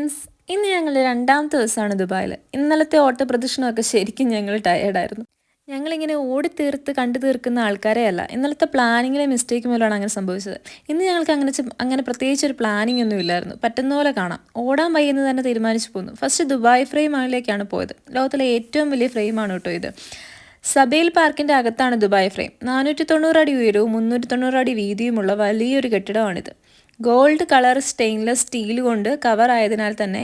Friends, ഇന്ന് ഞങ്ങൾ രണ്ടാമത്തെ ദിവസമാണ് ദുബായിൽ. ഇന്നലത്തെ ഓട്ടപ്രദക്ഷിണമൊക്കെ ശരിക്കും ഞങ്ങൾ ടയേർഡായിരുന്നു. ഞങ്ങളിങ്ങനെ ഓടിത്തീർത്ത് കണ്ടു തീർക്കുന്ന ആൾക്കാരെ അല്ല. ഇന്നലത്തെ പ്ലാനിങ്ങിലെ മിസ്റ്റേക്ക് മൂലമാണ് അങ്ങനെ സംഭവിച്ചത്. ഇന്ന് ഞങ്ങൾക്ക് അങ്ങനെ പ്രത്യേകിച്ച് ഒരു പ്ലാനിങ് ഒന്നും ഇല്ലായിരുന്നു. പറ്റുന്ന പോലെ കാണാം. ഓടാൻ വയ്യെന്ന് തന്നെ തീരുമാനിച്ചു പോന്നു. ഫസ്റ്റ് ദുബായ് ഫ്രെയിമിലേക്കാണ് പോയത്. ലോകത്തിലെ ഏറ്റവും വലിയ ഫ്രെയിമാണ് കേട്ടോ ഇത്. സബേൽ പാർക്കിൻ്റെ അകത്താണ് ദുബായ് ഫ്രെയിം. 490 അടി ഉയരവും 390 അടി വീതിയുമുള്ള വലിയൊരു കെട്ടിടമാണിത്. ഗോൾഡ് കളർ സ്റ്റെയിൻലെസ് സ്റ്റീൽ കൊണ്ട് കവർ ആയതിനാൽ തന്നെ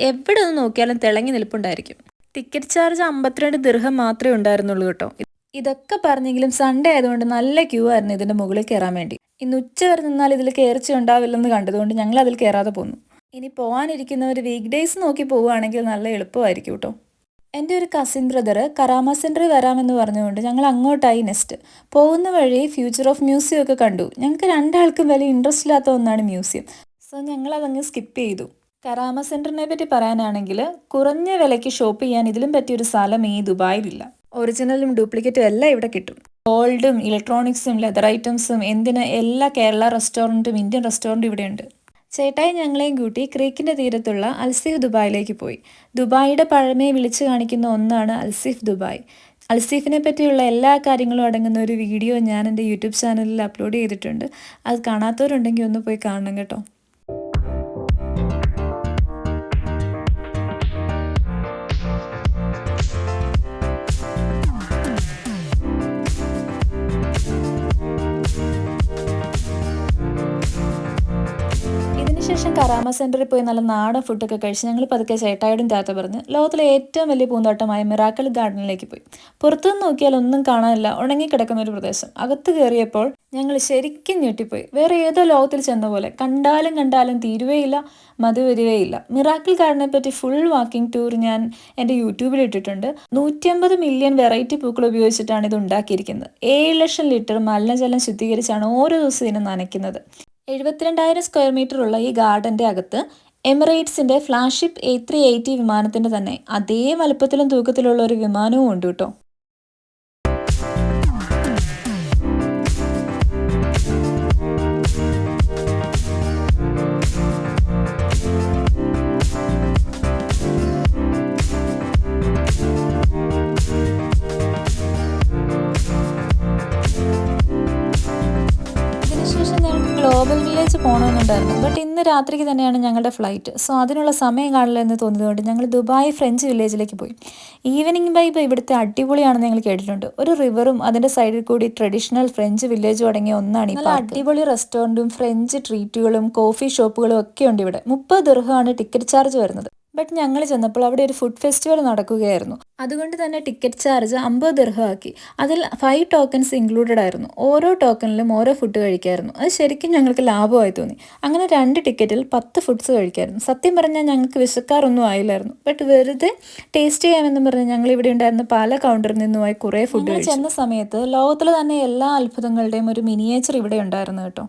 എവിടെ നിന്ന് നോക്കിയാലും തിളങ്ങി നിൽപ്പുണ്ടായിരിക്കും. ടിക്കറ്റ് ചാർജ് 52 ദിർഹം മാത്രമേ ഉണ്ടായിരുന്നുള്ളൂ കേട്ടോ. ഇതൊക്കെ പറഞ്ഞെങ്കിലും സൺഡേ ആയതുകൊണ്ട് നല്ല ക്യൂ ആയിരുന്നു ഇതിൻ്റെ മുകളിൽ കയറാൻ വേണ്ടി. ഇന്ന് ഉച്ച വരെ നിന്നാൽ ഇതിൽ കയറിച്ച് ഉണ്ടാവില്ലെന്ന് കണ്ടതുകൊണ്ട് ഞങ്ങൾ അതിൽ കയറാതെ പോന്നു. ഇനി പോകാനിരിക്കുന്നവർ വീക്ക് ഡേയ്സ് നോക്കി പോവുകയാണെങ്കിൽ നല്ല എളുപ്പമായിരിക്കും കേട്ടോ. എൻ്റെ ഒരു കസിൻ ബ്രദർ കറാമ സെൻറ്ററിൽ വരാമെന്ന് പറഞ്ഞുകൊണ്ട് ഞങ്ങൾ അങ്ങോട്ടായി നെക്സ്റ്റ്. പോകുന്ന വഴി ഫ്യൂച്ചർ ഓഫ് മ്യൂസിയം ഒക്കെ കണ്ടു. ഞങ്ങൾക്ക് രണ്ടാൾക്കും വലിയ ഇൻട്രസ്റ്റ് ഇല്ലാത്ത ഒന്നാണ് മ്യൂസിയം. സോ ഞങ്ങളതങ്ങ് സ്കിപ്പ് ചെയ്തു. കറാമ സെൻറ്ററിനെ പറ്റി പറയാനാണെങ്കിൽ കുറഞ്ഞ വിലയ്ക്ക് ഷോപ്പ് ചെയ്യാൻ ഇതിലും പറ്റിയൊരു സ്ഥലം ഈ ദുബായിലില്ല. ഒറിജിനലും ഡ്യൂപ്ലിക്കേറ്റും എല്ലാം ഇവിടെ കിട്ടും. ഗോൾഡും ഇലക്ട്രോണിക്സും ലെതർ ഐറ്റംസും എല്ലാ കേരള റെസ്റ്റോറൻറ്റും ഇന്ത്യൻ റെസ്റ്റോറൻറ്റും ഇവിടെയുണ്ട്. ചേട്ടായി ഞങ്ങളെയും കൂട്ടി ക്രീക്കിൻ്റെ തീരത്തുള്ള അൽസീഫ് ദുബായിലേക്ക് പോയി. ദുബായിയുടെ പഴമയെ വിളിച്ചു കാണിക്കുന്ന ഒന്നാണ് അൽസീഫ് ദുബായ്. അൽസീഫിനെ പറ്റിയുള്ള എല്ലാ കാര്യങ്ങളും അടങ്ങുന്ന ഒരു വീഡിയോ ഞാൻ എൻ്റെ യൂട്യൂബ് ചാനലിൽ അപ്ലോഡ് ചെയ്തിട്ടുണ്ട്. അത് കാണാത്തവരുണ്ടെങ്കിൽ ഒന്ന് പോയി കാണണം കേട്ടോ. ശേഷം കറാമ സെൻറ്ററിൽ പോയി നല്ല നാടൻ ഫുഡൊക്കെ കഴിച്ച് ഞങ്ങൾ പതുക്കെ ചേട്ടായോടും ടാറ്റ പറഞ്ഞ് ലോകത്തിലെ ഏറ്റവും വലിയ പൂന്തോട്ടമായ മിറാക്കിൾ ഗാർഡനിലേക്ക് പോയി. പുറത്തുനിന്ന് നോക്കിയാൽ ഒന്നും കാണാനില്ല, ഉണങ്ങിക്കിടക്കുന്ന ഒരു പ്രദേശം. അകത്ത് കയറിയപ്പോൾ ഞങ്ങൾ ശരിക്കും ഞെട്ടിപ്പോയി. വേറെ ഏതോ ലോകത്തിൽ ചെന്ന പോലെ. കണ്ടാലും തീരുവേയില്ല, മതി വരികയില്ല. മിറാക്കിൾ ഗാർഡനെ പറ്റി ഫുൾ വാക്കിംഗ് ടൂർ ഞാൻ എൻ്റെ യൂട്യൂബിൽ ഇട്ടിട്ടുണ്ട്. 150 മില്യൺ വെറൈറ്റി പൂക്കൾ ഉപയോഗിച്ചിട്ടാണ് ഇത് ഉണ്ടാക്കിയിരിക്കുന്നത്. 7 ലക്ഷം ലിറ്റർ മലിനജലം ശുദ്ധീകരിച്ചാണ് ഓരോ ദിവസവും ഇതിനെ നനയ്ക്കുന്നത്. 72,000 സ്ക്വയർ മീറ്റർ ഉള്ള ഈ ഗാർഡൻ്റെ അകത്ത് എമിറേറ്റ്സിൻ്റെ ഫ്ലാഗ്ഷിപ്പ് A380 വിമാനത്തിൻ്റെ തന്നെ അതേ വലുപ്പത്തിലും തൂക്കത്തിലുള്ള ഒരു വിമാനവും ഉണ്ട് കേട്ടോ. Global village പോകണമെന്നുണ്ടായിരുന്നു. ബട്ട് ഇന്ന് രാത്രിക്ക് തന്നെയാണ് ഞങ്ങളുടെ ഫ്ലൈറ്റ്. സോ അതിനുള്ള സമയം കാണില്ല എന്ന് തോന്നിയതുകൊണ്ട് ഞങ്ങൾ ദുബായ് ഫ്രഞ്ച് വില്ലേജിലേക്ക് പോയി. ഈവനിങ് വൈബ് ഇവിടുത്തെ അടിപൊളിയാണെന്ന് ഞങ്ങൾ കേട്ടിട്ടുണ്ട്. ഒരു റിവറും അതിൻ്റെ സൈഡിൽ കൂടി ട്രഡീഷണൽ ഫ്രഞ്ച് വില്ലേജും അടങ്ങിയ ഒന്നാണ് ഈ പാർക്ക്. അടിപൊളി റെസ്റ്റോറൻറ്റും ഫ്രഞ്ച് ട്രീറ്റുകളും കോഫി ഷോപ്പുകളും ഒക്കെ ഉണ്ട് ഇവിടെ. 30 ദിർഹമാണ് ടിക്കറ്റ് ചാർജ് വരുന്നത്. ബട്ട് ഞങ്ങൾ ചെന്നപ്പോൾ അവിടെ ഒരു ഫുഡ് ഫെസ്റ്റിവൽ നടക്കുകയായിരുന്നു. അതുകൊണ്ട് തന്നെ ടിക്കറ്റ് ചാർജ് 50 ദിർഹം ആക്കി. അതിൽ 5 ടോക്കൺസ് ഇൻക്ലൂഡഡ് ആയിരുന്നു. ഓരോ ടോക്കണിലും ഓരോ ഫുഡ് കഴിക്കായിരുന്നു. അത് ശരിക്കും ഞങ്ങൾക്ക് ലാഭമായി തോന്നി. അങ്ങനെ 2 ടിക്കറ്റിൽ 10 ഫുഡ്സ് കഴിക്കായിരുന്നു. സത്യം പറഞ്ഞാൽ ഞങ്ങൾക്ക് വിശക്കാറൊന്നും ആയില്ലായിരുന്നു. ബട്ട് വെറുതെ ടേസ്റ്റ് ചെയ്യാമെന്ന് പറഞ്ഞ് ഞങ്ങൾ ഇവിടെ ഉണ്ടായിരുന്ന പല കൗണ്ടറിൽ നിന്നുമായി കുറേ ഫുഡ് കഴിച്ചു. ചെന്ന സമയത്ത് ലോകത്തിൽ തന്നെ എല്ലാ അത്ഭുതങ്ങളുടെയും ഒരു മിനിയേച്ചർ ഇവിടെ ഉണ്ടായിരുന്നു കേട്ടോ.